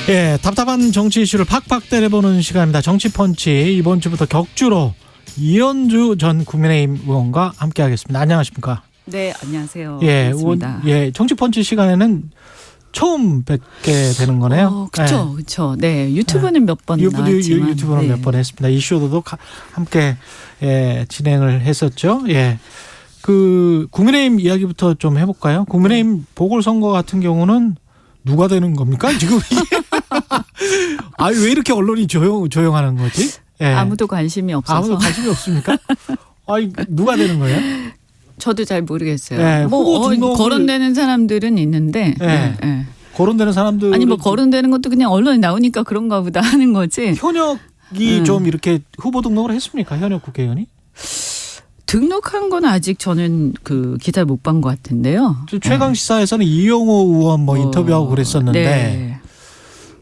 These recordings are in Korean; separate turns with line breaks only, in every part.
예, 답답한 정치 이슈를 팍팍 때려보는 시간입니다. 정치펀치 이번 주부터 격주로 이현주 전 국민의힘 의원과 함께하겠습니다. 안녕하십니까?
네, 안녕하세요.
예,
반갑습니다.
예, 정치펀치 시간에는 처음 뵙게 되는 거네요.
그렇죠, 그렇죠. 네, 유튜브는 몇 번 나왔지만
유튜브는
네.
몇 번 했습니다. 이슈도 함께 진행을 했었죠. 예, 그 국민의힘 이야기부터 좀 해볼까요? 국민의힘 보궐선거 같은 경우는 누가 되는 겁니까? 지금 왜 이렇게 언론이 조용하는 거지? 예.
아무도 관심이 없어서.
아무도 관심이 없습니까? 누가 되는 거예요?
저도 잘 모르겠어요.
네,
거론되는 사람들은 있는데.
네.
네.
거론되는 사람들
아니 거론되는 것도 그냥 언론에 나오니까 그런가 보다 하는 거지.
현역이 좀 이렇게 후보 등록을 했습니까? 현역 국회의원이?
등록한 건 아직 저는 그 기사를 못 본 것 같은데요.
최강 시사에서는 이용호 의원 인터뷰하고 그랬었는데.
네.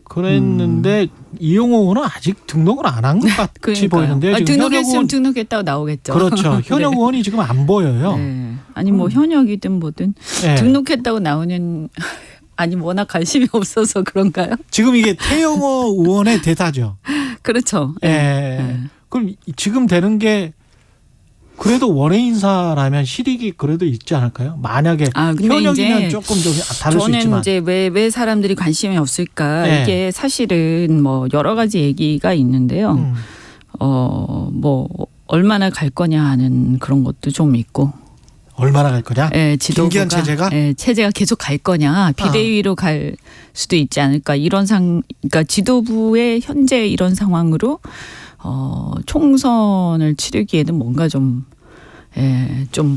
그랬는데 이용호 의원은 아직 등록을 안 한 것 같이 보이는데요. 지금
등록했으면 등록했다고 나오겠죠.
그렇죠. 현역
네.
의원이 지금 안 보여요.
네. 아니 현역이든 뭐든 등록했다고 나오는 아니 워낙 관심이 없어서 그런가요?
지금 이게 태영호 의원의 대타죠.
그렇죠.
그럼 지금 되는 게 그래도 원외 인사라면 실익이 그래도 있지 않을까요? 만약에 현역이면 조금 좀 다를 수 있지만.
저는 이제 왜 사람들이 관심이 없을까? 이게 사실은 여러 가지 얘기가 있는데요. 얼마나 갈 거냐 하는 그런 것도 좀 있고.
얼마나 갈 거냐?
지도부가
김기현 체제가?
체제가 계속 갈 거냐? 비대위로 갈 수도 있지 않을까? 그러니까 지도부의 현재 이런 상황으로 총선을 치르기에는 뭔가 좀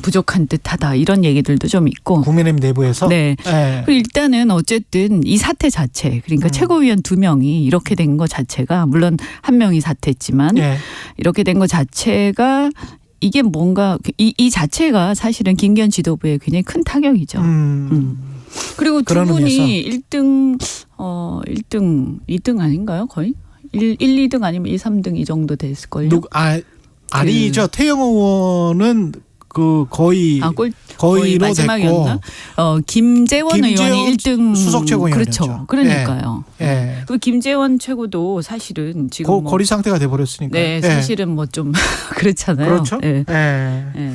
부족한 듯하다 이런 얘기들도 좀 있고.
국민의힘 내부에서?
네. 그리고 일단은 어쨌든 이 사태 자체 그러니까 최고위원 2명이 이렇게 된 거 자체가 물론 한 명이 사퇴했지만 이렇게 된 거 자체가 이게 뭔가 이 자체가 사실은 김기현 지도부에 굉장히 큰 타격이죠. 그리고 두 분이 1등 2등 아닌가요 거의? 1, 2등 아니면 2, 3등 이 정도 됐을걸요.
아니죠. 태영호 의원은 거의로
마지막이었나? 김재원 의원이 1등
수석 최고위원이었죠.
그렇죠. 그러니까요. 그 김재원 최고도 사실은 지금
거리 상태가 돼 버렸으니까.
네, 사실은 좀 그렇잖아요.
그렇죠.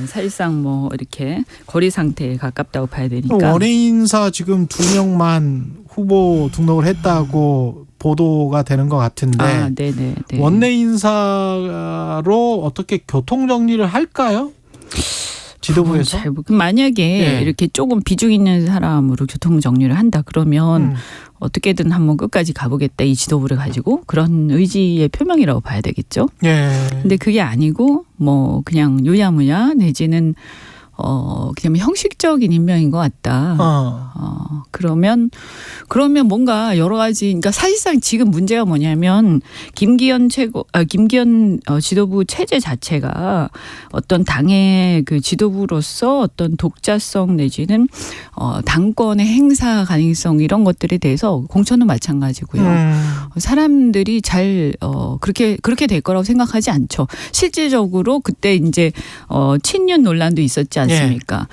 사실상 이렇게 거리 상태에 가깝다고 봐야 되니까.
원외 인사 지금 2명만 후보 등록을 했다고 보도가 되는 것 같은데.
네네.
원내 인사로 어떻게 교통 정리를 할까요? 지도부에서?
만약에 이렇게 조금 비중 있는 사람으로 교통 정리를 한다 그러면 어떻게든 한번 끝까지 가보겠다 이 지도부를 가지고 그런 의지의 표명이라고 봐야 되겠죠. 근데 그게 아니고 그냥 유야무야 내지는 그냥 형식적인 임명인 것 같다. 그러면 뭔가 여러 가지, 그러니까 사실상 지금 문제가 뭐냐면 김기현 지도부 체제 자체가 어떤 당의 그 지도부로서 어떤 독자성 내지는 당권의 행사 가능성 이런 것들에 대해서 공천은 마찬가지고요. 사람들이 잘 그렇게 될 거라고 생각하지 않죠. 실질적으로 그때 이제 친윤 논란도 있었지 않습니까?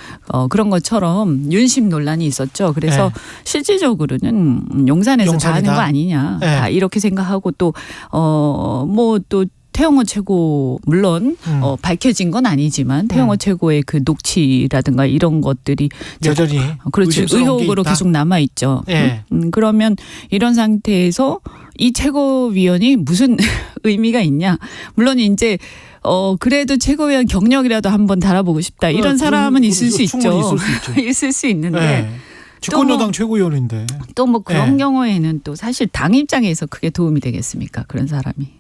그런 것처럼 윤심 논란이 있었죠. 그래서 실질적으로는 용산에서 다 하는 거 아니냐. 다 이렇게 생각하고 또 태영호 최고 물론 밝혀진 건 아니지만 태영호 최고의 그 녹취라든가 이런 것들이
여전히
그렇죠. 의혹으로 계속 남아 있죠. 그러면 이런 상태에서 이 최고위원이 무슨 의미가 있냐? 물론 이제 그래도 최고위원 경력이라도 한번 달아보고 싶다. 이런 사람은 있을 수 있죠. 있을 수 있는데.
집권여당 최고위원인데.
또 그런 경우에는 또 사실 당 입장에서 그게 도움이 되겠습니까? 그런 사람이.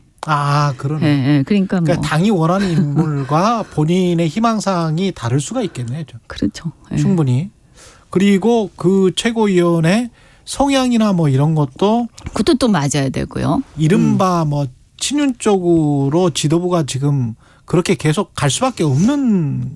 그러네.
그러니까
당이 원하는 인물과 본인의 희망사항이 다를 수가 있겠네요.
그렇죠.
충분히. 그리고 그 최고위원의 성향이나 이런 것도
그것도 또 맞아야 되고요.
이른바 친윤 쪽으로 지도부가 지금 그렇게 계속 갈 수밖에 없는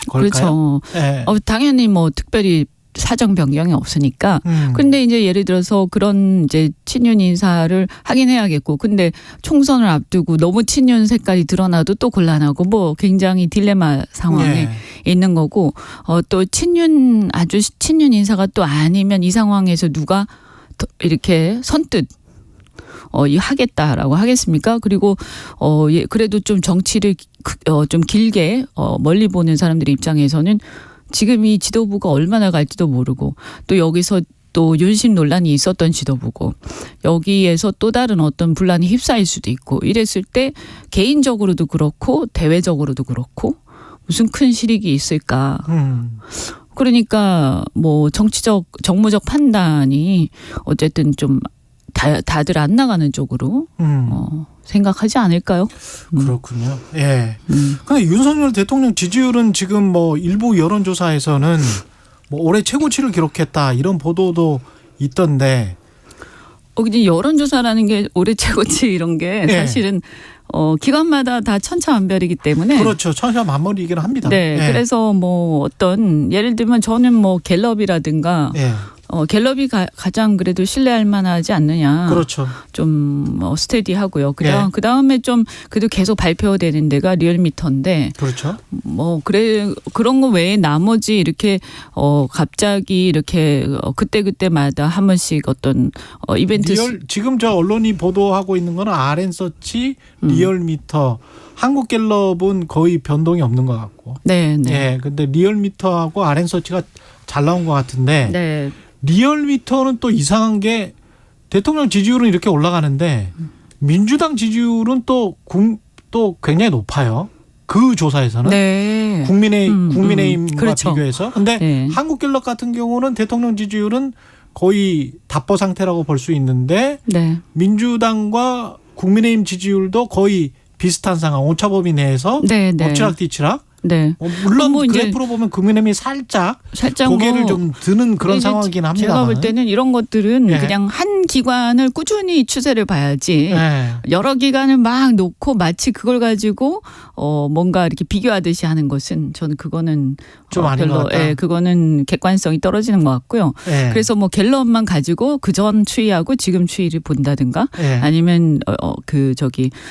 걸까요?
그렇죠. 당연히 특별히 사정 변경이 없으니까. 근데 이제 예를 들어서 그런 이제 친윤 인사를 하긴 해야겠고, 근데 총선을 앞두고 너무 친윤 색깔이 드러나도 또 곤란하고 굉장히 딜레마 상황에 있는 거고, 또 아주 친윤 인사가 또 아니면 이 상황에서 누가 이렇게 선뜻 하겠다라고 하겠습니까? 그리고 예, 그래도 좀 정치를 좀 길게 멀리 보는 사람들 입장에서는 지금 이 지도부가 얼마나 갈지도 모르고 또 여기서 또 윤심 논란이 있었던 지도부고 여기에서 또 다른 어떤 분란이 휩싸일 수도 있고 이랬을 때 개인적으로도 그렇고 대외적으로도 그렇고 무슨 큰 실익이 있을까. 그러니까 뭐 정무적 판단이 어쨌든 좀 다들 안 나가는 쪽으로 생각하지 않을까요?
그렇군요. 예. 근데 윤석열 대통령 지지율은 지금 뭐 일부 여론조사에서는 뭐 올해 최고치를 기록했다 이런 보도도 있던데.
근데 여론조사라는 게 올해 최고치 이런 게
예.
사실은 기관마다 다 천차만별이기 때문에.
그렇죠. 천차만별이긴 합니다.
네.
예.
그래서 뭐 어떤 예를 들면 저는 뭐 갤럽이라든가
예.
갤럽이 가장 그래도 신뢰할 만하지 않느냐.
그렇죠.
좀 스테디하고요.
예.
그 다음에 좀 그래도 계속 발표되는 데가 리얼미터인데.
그렇죠.
뭐 그런 거 외에 나머지 이렇게 갑자기 이렇게 그때마다 한 번씩 어떤 이벤트
지금 저 언론이 보도하고 있는 거는 RN서치, 리얼미터, 한국갤럽은 거의 변동이 없는 것 같고.
네.
예. 근데 리얼미터하고 RN서치가 잘 나온 것 같은데.
네.
리얼미터는 또 이상한 게 대통령 지지율은 이렇게 올라가는데 민주당 지지율은 또 굉장히 높아요. 그 조사에서는.
네.
국민의힘과
그렇죠.
비교해서. 근데
네.
한국갤럽 같은 경우는 대통령 지지율은 거의 답보 상태라고 볼 수 있는데
네.
민주당과 국민의힘 지지율도 거의 비슷한 상황. 오차범위 내에서
네.
엎치락뒤치락.
네.
물론
뭐 이제
그래프로 보면 국민의힘이 살짝 고개를
뭐
좀 드는 그런 상황이긴 합니다.
제가 볼 때는 이런 것들은
예.
그냥 한 기관을 꾸준히 추세를 봐야지
예.
여러 기관을 막 놓고 마치 그걸 가지고 뭔가 이렇게 비교하듯이 하는 것은 저는 그거는
좀 아닌 것 같다.
예, 그거는 객관성이 떨어지는 것 같고요.
예.
그래서 뭐 갤럽만 가지고 그 전 추이하고 지금 추이를 본다든가
예.
아니면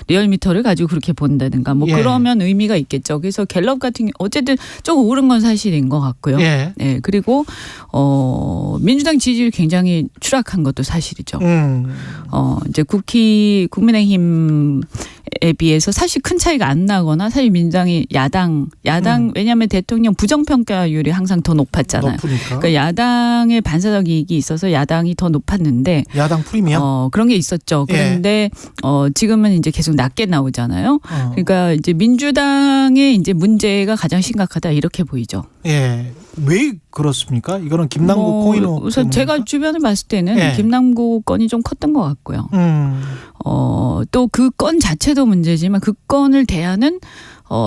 리얼미터를 가지고 그렇게 본다든가 뭐
예.
그러면 의미가 있겠죠. 그래서 갤럽 같은 어쨌든 조금 오른 건 사실인 것 같고요.
예.
네, 그리고 민주당 지지율이 굉장히 추락한 것도 사실이죠. 이제 국민의힘에 비해서 사실 큰 차이가 안 나거나 사실 민주당이 야당 왜냐하면 대통령 부정평가율이 항상 더 높았잖아요.
높으니까.
그러니까 야당의 반사적 이익이 있어서 야당이 더 높았는데
야당 프리미엄.
그런 게 있었죠. 그런데 지금은 이제 계속 낮게 나오잖아요. 그러니까 이제 민주당의 이제 문제가 가장 심각하다 이렇게 보이죠.
예. 왜 그렇습니까? 이거는 김남국 코인호.
우선 제가 주변을 봤을 때는
예.
김남국 건이 좀 컸던 것 같고요. 또 그 건 자체도 문제지만 그 건을 대하는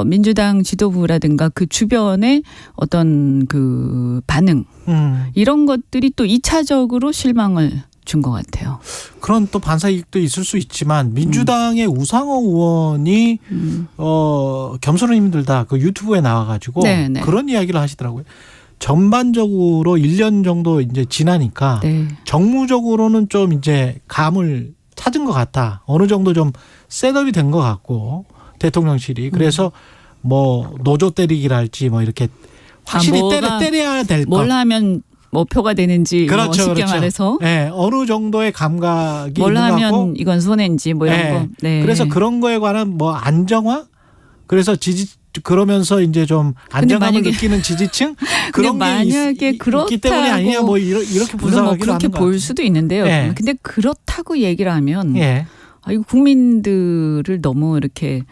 민주당 지도부라든가 그 주변의 어떤 그 반응 이런 것들이 또 2차적으로 실망을 준 것 같아요.
그런 또 반사이익도 있을 수 있지만 민주당의 우상호 의원이 겸손은 힘들다 그 유튜브에 나와가지고
네네.
그런 이야기를 하시더라고요. 전반적으로 1년 정도 이제 지나니까
네.
정무적으로는 좀 이제 감을 찾은 것 같다. 어느 정도 좀 셋업이 된 것 같고 대통령실이 그래서 뭐 노조 때리기랄지 뭐 이렇게 확실히 때려야 될 것.
뭘 하면 뭐 표가 되는지
그렇죠,
쉽게
그렇죠.
말해서
네, 어느 정도의 감각이
뭘
있는 것 같고
하면 이건 손해인지 뭐 이런
네.
거. 네.
그래서 그런 거에 관한 뭐 안정화 그래서 그러면서 이제 좀 안정감을 느끼는 지지층 그런 게
만약에
있기 때문에 아니냐 뭐 이렇게 분석하기도
그렇게
하는 것
볼
같아요.
수도 있는데요.
예.
근데 그렇다고 얘기를 하면
예.
이거 국민들을 너무 이렇게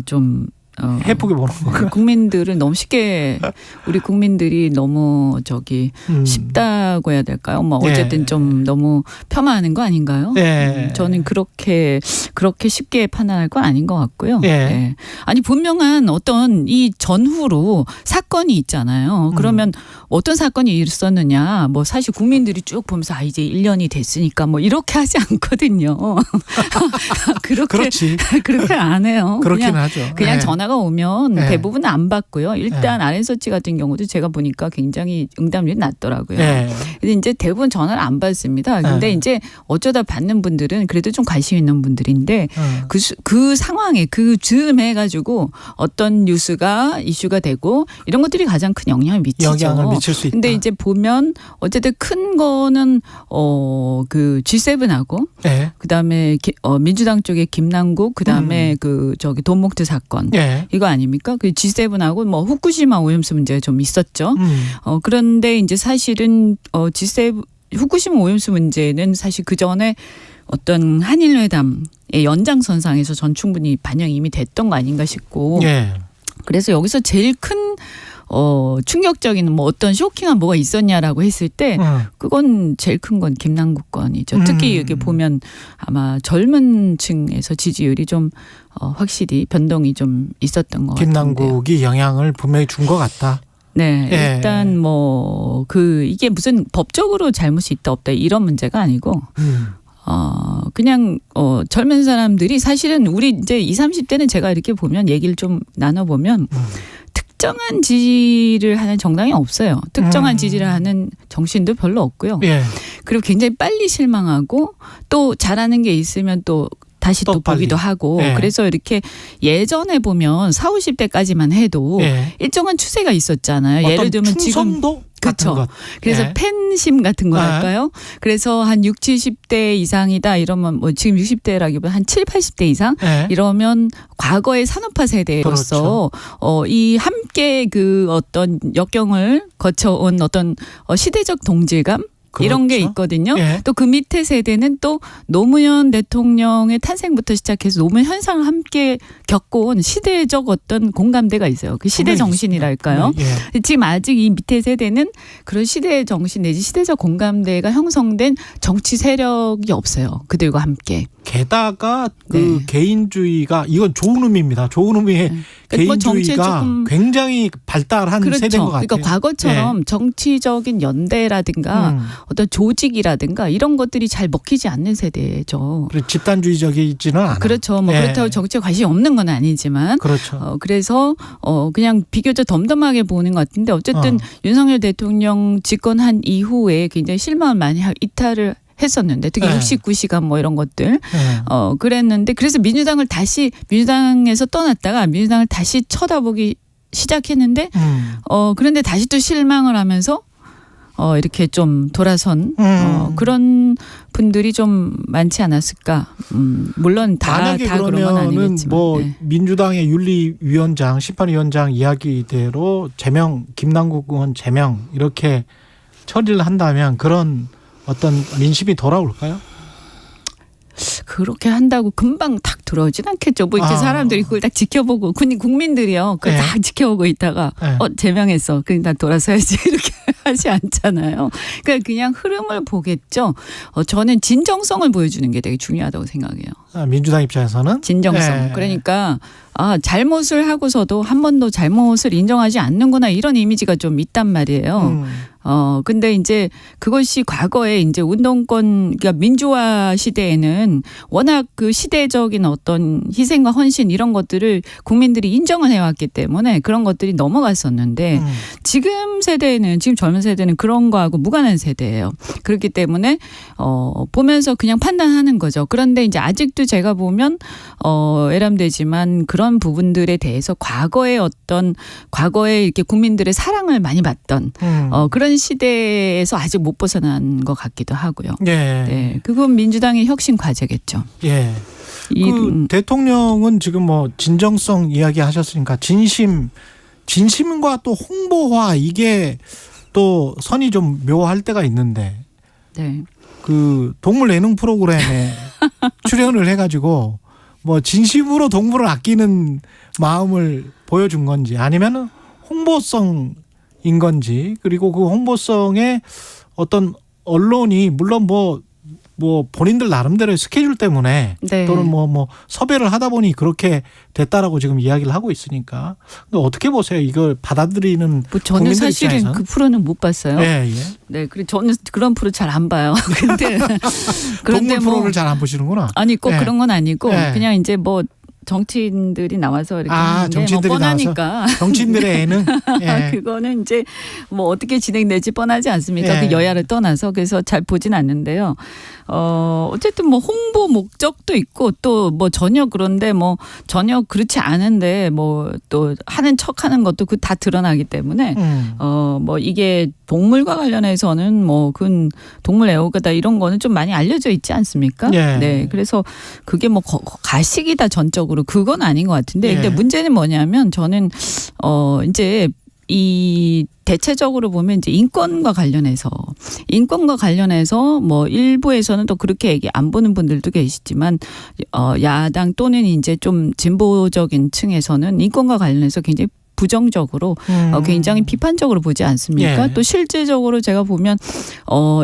좀
해프게 보는 건가?
국민들은 너무 쉽게 우리 국민들이 너무 쉽다고 해야 될까요? 뭐 어쨌든
예.
좀 너무 폄하하는 거 아닌가요?
예.
저는 그렇게 쉽게 판단할 건 아닌 것 같고요.
예.
네. 아니 분명한 어떤 이 전후로 사건이 있잖아요. 그러면 어떤 사건이 있었느냐? 뭐 사실 국민들이 쭉 보면서 이제 1년이 됐으니까 뭐 이렇게 하지 않거든요.
그렇지.
그렇게 안 해요.
그렇긴 하죠.
그냥
예.
전화가 오면
네.
대부분 안 받고요. 일단
네.
RN서치 같은 경우도 제가 보니까 굉장히 응답률이 낮더라고요.
네.
근데 이제 대부분 전화를 안 받습니다. 근데
네.
이제 어쩌다 받는 분들은 그래도 좀 관심 있는 분들인데 그 상황에 그 즈음 해가지고 어떤 뉴스가 이슈가 되고 이런 것들이 가장 큰 영향을 미치죠.
영향을 미칠 수 있다.
근데 이제 보면 어쨌든 큰 거는 그 G7하고
네.
그다음에 민주당 쪽에 김남국 그다음에 그 저기 돈목트 사건
네.
이거 아닙니까? 그 G7하고 뭐 후쿠시마 오염수 문제가 좀 있었죠. 그런데 이제 사실은 G7 후쿠시마 오염수 문제는 사실 그 전에 어떤 한일 회담의 연장선상에서 전 충분히 반영이 이미 됐던 거 아닌가 싶고.
네.
그래서 여기서 제일 큰 충격적인 뭐 어떤 쇼킹한 뭐가 있었냐라고 했을 때 그건 제일 큰 건 김남국 건이죠. 특히 여기 보면 아마 젊은 층에서 지지율이 좀 확실히 변동이 좀 있었던 것 같아요.
김남국이 영향을 분명히 준 것 같다.
네,
예.
일단 뭐 이게 무슨 법적으로 잘못이 있다 없다 이런 문제가 아니고 그냥 젊은 사람들이 사실은 우리 이제 20, 30대는 제가 이렇게 보면 얘기를 좀 나눠보면 특정한 지지를 하는 정당이 없어요. 특정한 지지를 하는 정치인도 별로 없고요.
예.
그리고 굉장히 빨리 실망하고 또 잘하는 게 있으면 또 다시 또
빨리.
보기도 하고
예.
그래서 이렇게 예전에 보면 40, 50대까지만 해도
예.
일정한 추세가 있었잖아요. 예를 들면 지금
충성도 같은
그렇죠.
것.
그래서
예.
팬심 같은 거랄까요? 그래서 한 60, 70대 이상이다 이러면 뭐 지금 60대라기보다 한 7, 80대 이상
예.
이러면 과거의 산업화 세대로서 이 함께 그 어떤 역경을 거쳐온 어떤 시대적 동질감 이런 게
그렇죠.
있거든요.
예.
또 그 밑에 세대는 또 노무현 대통령의 탄생부터 시작해서 노무현 현상을 함께 겪어온 시대적 어떤 공감대가 있어요. 그 시대 정신이랄까요.
예.
지금 아직 이 밑에 세대는 그런 시대 정신 내지 시대적 공감대가 형성된 정치 세력이 없어요. 그들과 함께.
게다가 그
네.
개인주의가 이건 좋은 의미입니다. 좋은 의미의
뭐 정치에
개인주의가
조금
굉장히 발달한
그렇죠.
세대인 것 같아요.
그러니까 과거처럼 정치적인 연대라든가 어떤 조직이라든가 이런 것들이 잘 먹히지 않는 세대죠.
그리고 집단주의적이지는 않아요.
그렇죠. 뭐
예.
그렇다고 정치에 관심이 없는 건 아니지만
그렇죠.
그래서 그냥 비교적 덤덤하게 보는 것 같은데 어쨌든 윤석열 대통령 집권한 이후에 굉장히 실망을 많이 이탈을 했었는데 특히
네.
69시간 뭐 이런 것들
예.
그랬는데 그래서 민주당에서 떠났다가 민주당을 다시 쳐다보기 시작했는데 그런데 다시 또 실망을 하면서 이렇게 좀 돌아선 그런 분들이 좀 많지 않았을까. 물론 다 그런 건
그러면은
아니겠지만.
뭐
네.
민주당의 윤리위원장, 심판위원장 이야기대로 김남국 의원 제명 이렇게 처리를 한다면 그런 어떤 민심이 돌아올까요?
그렇게 한다고 금방 탁 들어오진 않겠죠. 뭐 이렇게 사람들이 그걸 딱 지켜보고 국민들이요. 그걸 딱 지켜보고 있다가 제명했어. 그냥 돌아서야지 이렇게 하지 않잖아요. 그러니까 그냥 흐름을 보겠죠. 저는 진정성을 보여주는 게 되게 중요하다고 생각해요.
민주당 입장에서는
진정성. 그러니까 잘못을 하고서도 한 번도 잘못을 인정하지 않는구나 이런 이미지가 좀 있단 말이에요. 근데 이제 그것이 과거에 이제 운동권, 그러니까 민주화 시대에는 워낙 그 시대적인 어떤 희생과 헌신 이런 것들을 국민들이 인정을 해왔기 때문에 그런 것들이 넘어갔었는데 지금 세대는, 지금 젊은 세대는 그런 거하고 무관한 세대예요. 그렇기 때문에 보면서 그냥 판단하는 거죠. 그런데 이제 아직도 제가 보면 애람되지만 그런 부분들에 대해서 과거에 이렇게 국민들의 사랑을 많이 받던 그런 시대에서 아직 못 be 것 같기도 하고요.
예.
네, 그건 민주당의 혁신 과제겠죠.
예. 대통령은 지금 뭐 진정성 이야기 하셨으니까 진심과 또 홍보화 이게 또 선이 좀 묘할 때가 있는데
네.
그 동물 예능 프로그램에 출연을 해가지고 뭐 진심으로 동물을 아끼는 마음을 보여준 건지 아니면은 홍보성인 건지 그리고 그 홍보성에 어떤 언론이 물론 뭐 본인들 나름대로의 스케줄 때문에
네.
또는 뭐 섭외를 하다 보니 그렇게 됐다라고 지금 이야기를 하고 있으니까 근데 어떻게 보세요? 이걸 받아들이는
저는 사실은
입장에서는?
그 프로는 못 봤어요.
예, 예.
네, 그리고 저는 그런 프로 잘 안 봐요.
동물 프로를 잘 안 보시는구나.
아니 꼭
예.
그런 건 아니고
예.
그냥 이제 뭐 정치인들이 나와서 이렇게
아,
하는데
정치인들이
뭐 뻔하니까
정치인들의 애는 예.
그거는 이제 뭐 어떻게 진행될지 뻔하지 않습니까?
예.
그 여야를 떠나서 그래서 잘 보진 않는데요. 어쨌든 뭐 홍보 목적도 있고 또 뭐 전혀 그런데 뭐 전혀 그렇지 않은데 뭐 또 하는 척하는 것도 그 다 드러나기 때문에 뭐 이게 동물과 관련해서는 뭐 그 동물 애호가다 이런 거는 좀 많이 알려져 있지 않습니까?
예.
네, 그래서 그게 뭐 가식이다 전적으로 그건 아닌 것 같은데
예.
근데 문제는 뭐냐면 저는 이제 이 대체적으로 보면 이제 인권과 관련해서 뭐 일부에서는 또 그렇게 얘기 안 보는 분들도 계시지만 야당 또는 이제 좀 진보적인 층에서는 인권과 관련해서 굉장히 부정적으로 굉장히 비판적으로 보지 않습니까?
예.
또 실제적으로 제가 보면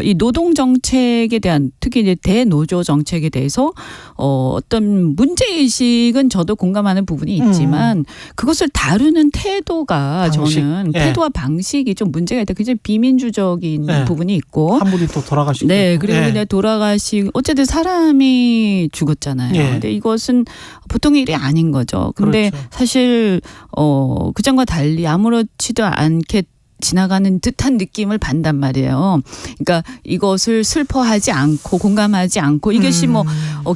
이 노동 정책에 대한 특히 이제 대노조 정책에 대해서 어떤 문제 의식은 저도 공감하는 부분이 있지만 그것을 다루는 태도가
방식.
저는
예.
태도와 방식이 좀 문제가 있다. 굉장히 비민주적인
예.
부분이 있고.
한 분이 또 돌아가시고.
네, 그리고
예.
그냥 돌아가시고 어쨌든 사람이 죽었잖아요.
예.
근데 이것은 보통 일이 아닌 거죠. 근데
그렇죠.
사실 그전과 달리 아무렇지도 않게 지나가는 듯한 느낌을 받단 말이에요. 그러니까 이것을 슬퍼하지 않고 공감하지 않고 이것이 뭐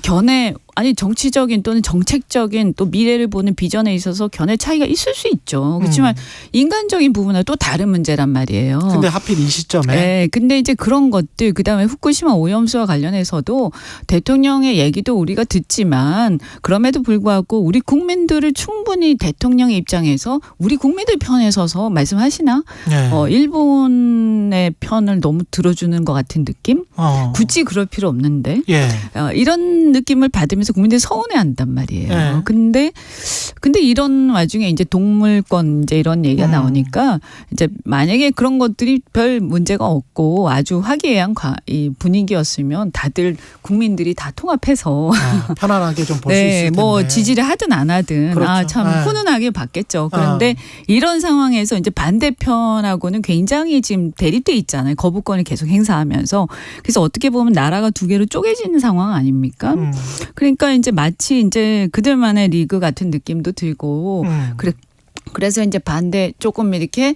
견해 아니 정치적인 또는 정책적인 또 미래를 보는 비전에 있어서 견해 차이가 있을 수 있죠. 그렇지만 인간적인 부분은 또 다른 문제란 말이에요.
근데 하필 이 시점에.
네, 근데 이제 그런 것들 그다음에 후쿠시마 오염수와 관련해서도 대통령의 얘기도 우리가 듣지만 그럼에도 불구하고 우리 국민들을 충분히 대통령의 입장에서 우리 국민들 편에 서서 말씀하시나?
예.
일본의 편을 너무 들어주는 것 같은 느낌? 굳이 그럴 필요 없는데
예.
이런 느낌을 받으면서 국민들이 서운해한단 말이에요.
예.
근데 이런 와중에 이제 동물권 이제 이런 얘기가 나오니까 이제 만약에 그런 것들이 별 문제가 없고 아주 화기애애한 이 분위기였으면 다들 국민들이 다 통합해서
편안하게 좀 볼 수
네,
있을 텐데.
뭐 지지를 하든 안 하든
그렇죠.
참
네.
훈훈하게 받겠죠. 그런데 이런 상황에서 이제 반대편하고는 굉장히 지금 대립돼 있잖아요. 거부권을 계속 행사하면서 그래서 어떻게 보면 나라가 두 개로 쪼개지는 상황 아닙니까? 그러니까 이제 마치 이제 그들만의 리그 같은 느낌도 들고 그래서 이제 반대 조금 이렇게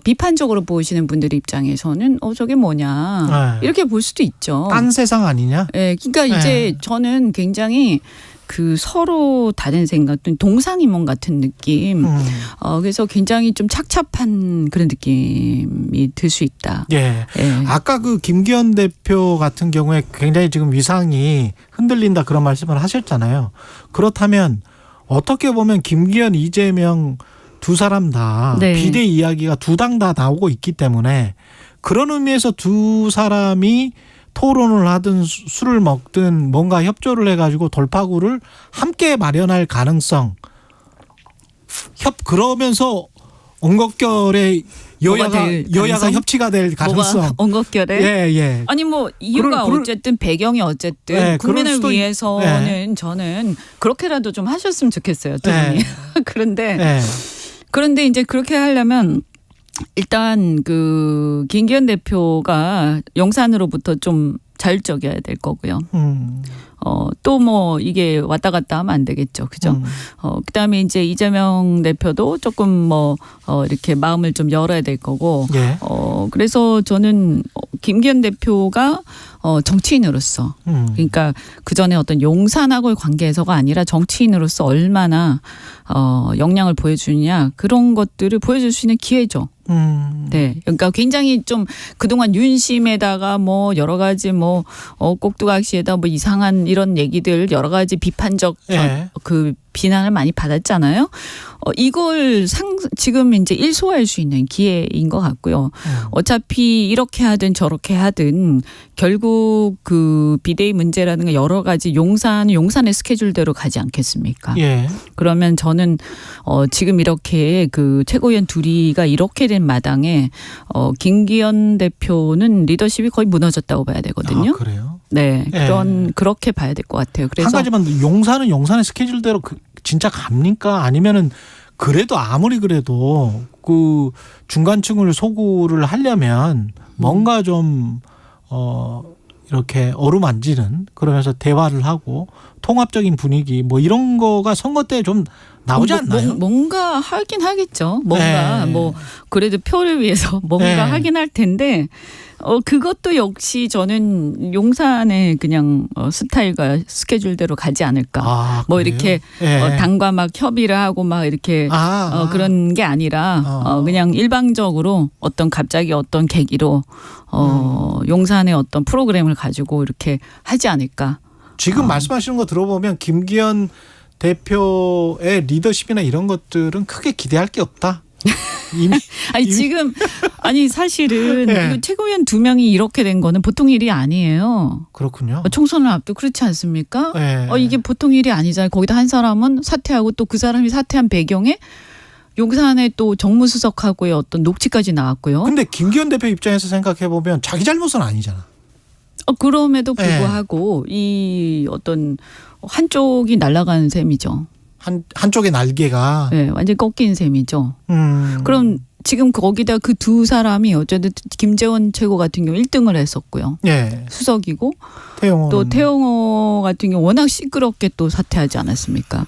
비판적으로 보시는 분들 입장에서는 저게 뭐냐 이렇게 볼 수도 있죠.
딴 세상 아니냐?
네, 그러니까 이제 저는 굉장히 그 서로 다른 생각, 동상이몽 같은 느낌. 그래서 굉장히 좀 착잡한 그런 느낌이 들 수 있다.
예.
예.
아까 그 김기현 대표 같은 경우에 굉장히 지금 위상이 흔들린다 그런 말씀을 하셨잖아요. 그렇다면 어떻게 보면 김기현, 이재명 두 사람 다
네.
비대 이야기가 두 당 다 나오고 있기 때문에 그런 의미에서 두 사람이 토론을 하든 술을 먹든 뭔가 협조를 해가지고 돌파구를 함께 마련할 가능성. 그러면서 엉겁결에 여야가 협치가 될 가능성.
엉겁결에?
예.
아니 뭐 이유가 어쨌든 배경이 어쨌든
예,
국민을 위해서는 저는 그렇게라도 좀 하셨으면 좋겠어요. 두 분이. 그런데 이제 그렇게 하려면 일단 그 김기현 대표가 용산으로부터 좀 자율적이어야 될 거고요. 또 뭐 이게 왔다 갔다 하면 안 되겠죠. 그죠? 그다음에 이제 이재명 대표도 조금 뭐 이렇게 마음을 좀 열어야 될 거고.
예.
그래서 저는 김기현 대표가 정치인으로서 그러니까 그 전에 어떤 용산하고의 관계에서가 아니라 정치인으로서 얼마나 역량을 보여주느냐 그런 것들을 보여줄 수 있는 기회죠. 네. 그러니까 굉장히 좀 그동안 윤심에다가 뭐 여러 가지 뭐 꼭두각시에다 뭐 이상한 이런 얘기들 여러 가지 비판적 그 비난을 많이 받았잖아요. 이걸 지금 이제 일소할 수 있는 기회인 것 같고요. 어차피 이렇게 하든 저렇게 하든 결국 그 비대위 문제라는 게 여러 가지 용산의 스케줄대로 가지 않겠습니까?
예.
그러면 저는 지금 이렇게 그 최고위원 둘이가 이렇게 된 마당에 김기현 대표는 리더십이 거의 무너졌다고 봐야 되거든요.
그래요?
네, 그렇게 봐야 될 것 같아요. 그래서
한 가지만 용산은 용산의 스케줄대로 진짜 갑니까? 아니면은 그래도 아무리 그래도 그 중간층을 소구를 하려면 뭔가 좀 이렇게 어루만지는 그러면서 대화를 하고 통합적인 분위기 뭐 이런 거가 선거 때 좀 나오지 않나요?
뭔가 하긴 하겠죠. 뭔가
네.
뭐 그래도 표를 위해서 뭔가
네.
하긴 할 텐데 그것도 역시 저는 용산의 그냥 스타일과 스케줄대로 가지 않을까.
아,
뭐
그래요?
이렇게
예.
당과 막 협의를 하고 막 이렇게 그런 게 아니라 그냥 일방적으로 어떤 갑자기 어떤 계기로 용산의 어떤 프로그램을 가지고 이렇게 하지 않을까.
지금 말씀하시는 거 들어보면 김기현 대표의 리더십이나 이런 것들은 크게 기대할 게 없다.
아니 사실은
네.
그 최고위원 2명이 이렇게 된 거는 보통 일이 아니에요.
그렇군요.
총선을 앞두고 그렇지 않습니까?
네.
이게 보통 일이 아니잖아요. 거기다 한 사람은 사퇴하고 또 그 사람이 사퇴한 배경에 용산에 또 정무수석하고의 어떤 녹취까지 나왔고요.
근데 김기현 대표 입장에서 생각해 보면 자기 잘못은 아니잖아.
그럼에도 불구하고 이 어떤 한쪽이 날아가는 셈이죠.
한쪽의 날개가.
네, 완전 꺾인 셈이죠.
음.
그럼 지금 거기다 그 두 사람이 어쨌든 김재원 최고 같은 경우 1등을 했었고요.
예.
수석이고
태영호.
또 태영호 같은 경우 워낙 시끄럽게 또 사퇴하지 않았습니까?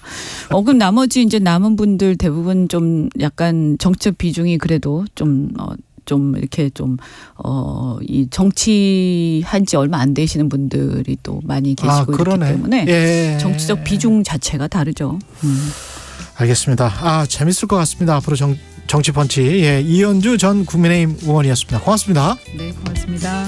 그럼 나머지 이제 남은 분들 대부분 좀 약간 정치적 비중이 그래도 좀 이렇게 이 정치한 지 얼마 안 되시는 분들이 또 많이 계시고 있기 때문에
예.
정치적 비중 자체가 다르죠.
알겠습니다. 재밌을 것 같습니다. 앞으로 정치펀치. 예, 이현주 전 국민의힘 의원이었습니다. 고맙습니다.
네, 고맙습니다.